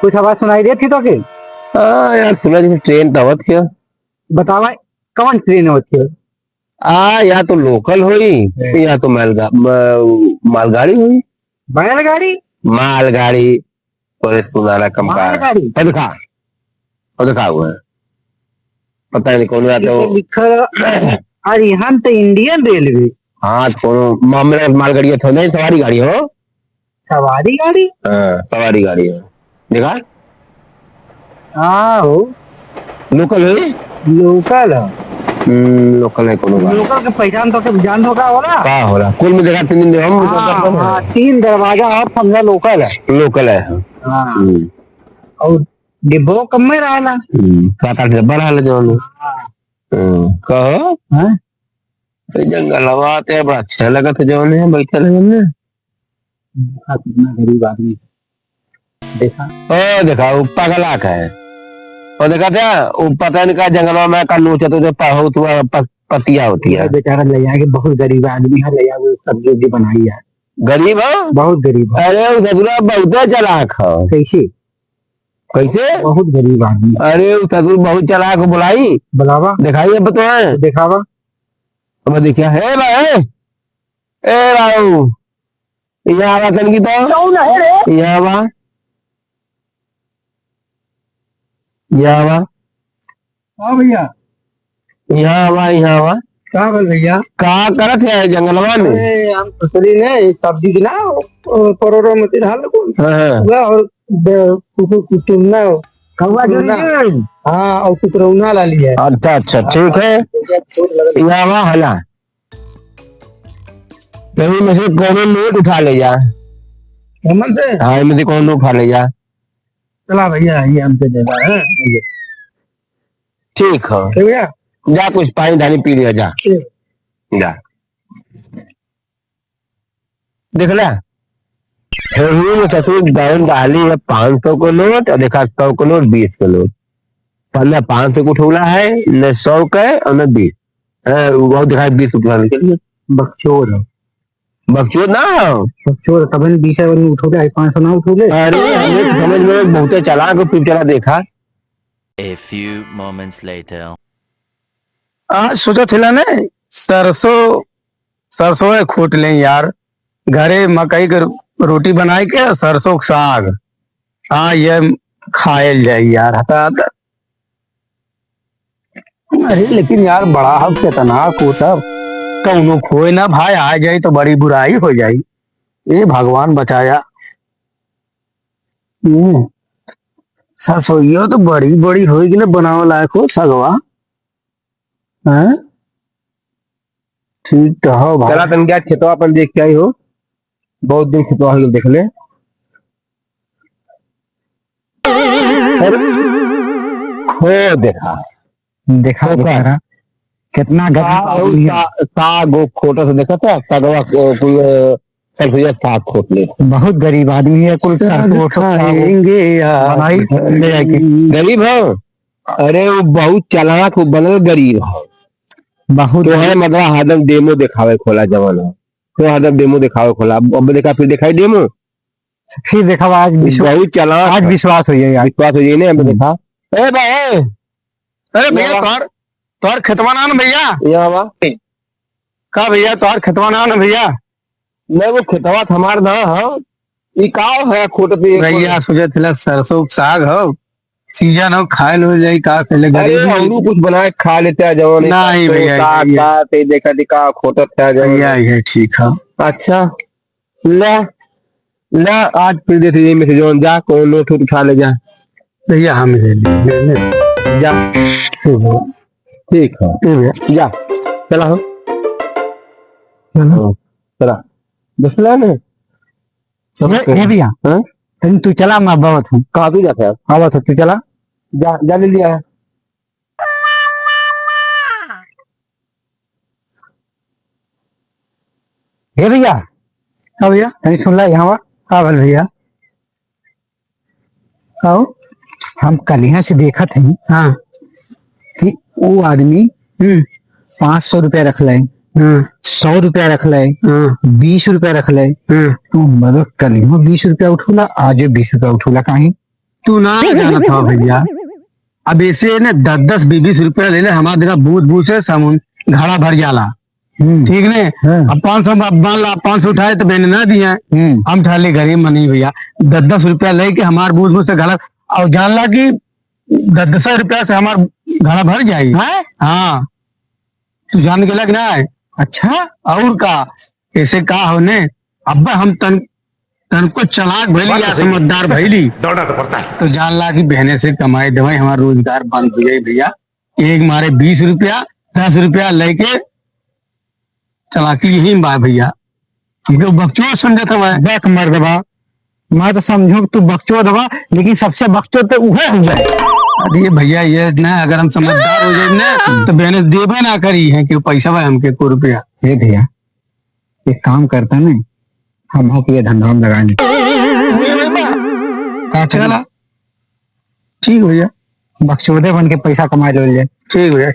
कुछ आवाज सुनाई देती तो के? हाँ यार सुना जैसे ट्रेन तो आवत क्या। बतावा कौन ट्रेन होती है? या तो लोकल हुई या तो मालगाड़ी हुई। बैलगाड़ी? मालगाड़ी पुलिस पुराना कम का मालगाड़ी? और दिखा हुआ है। पता नहीं कौन आता इसे लिखल अरिहंत इंडियन रेलवे। हाँ तो कौन मामले मालगाड़ी थोड़ी नहीं, सवारी गाड़ी हो। सवारी गाड़ी? हाँ सवारी गाड़ी हो। देखा हाँ हो। लोकल है। लोकल है। लोकल है कौन होगा। लोकल के पहचान तो के जान होगा होला। क्या हो रहा कुल में देखा 3 दिन हम हाँ, 3 दरवाजा और 15 लोकल है। लोकल है। हाँ। और डिब्बो कम में रहला। 7-8 डब्बा रहला जो कहो। हाँ? जंगल हवा आते बड़ा अच्छा लगा था जो है बैठे रहे हमने। कितना गरीब आदमी देखा। ओ देखा वो पगला का है। और देखा था वो पता नहीं का जंगलों में का नोचा तो जो पतिया होती है। बेचारा ले जाके बहुत गरीब आदमी है, ले जाके सब्जी उब्जी बनाई है। गरीब हो बहुत गरीब है। अरे वो ससुरा बहुत चालाक है। कैसे? कैसे बहुत गरीब आदमी। अरे वो ससुर बहुत चालाक बुलाई बुलावा दिखाइए बताए दिखावा। अब देखिया है भाई ए राहु यहाँ आवा तन की तो यहाँ आवा यहाँ आवा। हाँ भैया यहाँ आवा क्या बोल भैया? कहा करत है जंगलवा में। हम फसली ने सब्जी की ना परोरो में हाल और कुटुमना कौवा जो हाँ और कुतरौना ला लिया। अच्छा अच्छा ठीक है यहाँ आवा हला कहीं में से कौन नोट उठा ले जा। हेमंत से हाँ इनमें से कौन उठा ले जा। चला भैया ये हमसे दे रहा है। ठीक है भैया जा कुछ पानी धानी पी लिया जा जा देख ला ससुर डाउन डाली है 500 को नोट और देखा 100 को नोट 20 को नोट। पहले 500 को उठौला है न 100 का है और न 20 वो दिखा 20 उठवाने के लिए। बकचोर बकचोद ना हो बकचोर तब 20 उठो गए 500 ना उठो गए। अरे हमें समझ में बहुत चला को तू चला देखा। A few moments later. आज सोचा थिला ने सरसों खोट लें यार, घरे मकई के रोटी बनाए के सरसों का साग। हाँ ये खायल जाए यार हटा। अरे लेकिन यार बड़ा हक कितना को सब कौनो खोए ना भाई आ जाए तो बड़ी बुराई हो जाए। ये भगवान बचाया। सरसोइयो तो बड़ी बड़ी होगी ना बनावे लायक हो सगवा। हैं ठीक तो हो भाई। चला तन क्या खेतवा अपन देख के आई हो बहुत दिन खेतवा देख ले। खो देखा देखा बेचारा कितना साग खोटा से देखा था सागवा कोई सरसोईया साग खोट ले। बहुत गरीब आदमी है कुल गरीब हो। अरे वो बहुत चालाक वो बनल गरीब हो बहुत तो है मतलब हरदम डेमो दिखावे खोला जवान हो तो हरदम डेमो दिखावे खोला। अब देखा फिर दिखाई डेमो फिर देखा आज बहुत चालाक आज विश्वास हो जाए विश्वास हो जाए ना देखा। ए भाई अरे भैया तोर खेतवा ना भैया यहाँ का भैया तोर खेतवा ना भैया नहीं वो खेतवा हमार ना हो ये का है खोट भैया सोचे थे सरसों साग हो सीजन हो खाए लो जाए का पहले गरीब कुछ बनाए खा लेते हैं जवान नहीं भैया देखा दिखा खोटत है भैया ये ठीक है। अच्छा ला ला आज फिर देते में से जवान जा कौन नोट उठा ले जा भैया हम ले जा ठीक है जा चला हो चला देखला ने ये भैया तू चला मैं बहुत हूँ। कहाँ तू जाता है हाँ बहुत तू चला जा जा ले लिया है। हे भैया हाँ भैया कहीं सुन ला यहाँ हाँ बोल भैया आओ हम कल यहाँ से देखा थे हाँ कि वो आदमी 500 रुपया रख ले 100 रुपया रख ले 20 रुपया रख ले तो मतलब कल 20 रुपया उठूला आज 20 रुपया उठूला कहीं तू ना जाना था भैया, अब ऐसे न 10-10, 20-20 रुपया ले ले, हमारा देखा बूझ बूझ से समुद्र घड़ा भर जाला। ठीक ने, अब 500 मान ला 500 उठाए तो मैंने ना दिया, हम ठाले गरीब मनी भैया, 10-10 रुपया लेके हमारे बूझ बूझ से घड़ा, और जान ला कि 10-10 रुपया से हमारा घड़ा भर जाये। हाँ, तू जान के लग ना है। अच्छा, और का ऐसे का होने, अब हम तन को चलाक भैली या समझदार भैली, दौड़ना तो पड़ता है। तो जान ला कि बहने से कमाई दवाई हमारा रोजगार बंद हो गई भैया। एक मारे 20 रुपया 10 रुपया लेके चलाकी यही बा भैया, जो बकचोद समझता हुआ देख मर दबा, मैं तो समझू तू बकचोद दबा, लेकिन सबसे बकचोद तो उहे हुआ। अरे भैया ये ना, अगर हम समझदार हो जाए ना तो बहने देवे ना करी है कि पैसा भाई हमके को रुपया। ये भैया एक काम करता ना, हम हो कि ये धंधा में लगाएंगे। चला ठीक भैया, बकचोदे बन के पैसा कमा ले। ठीक भैया।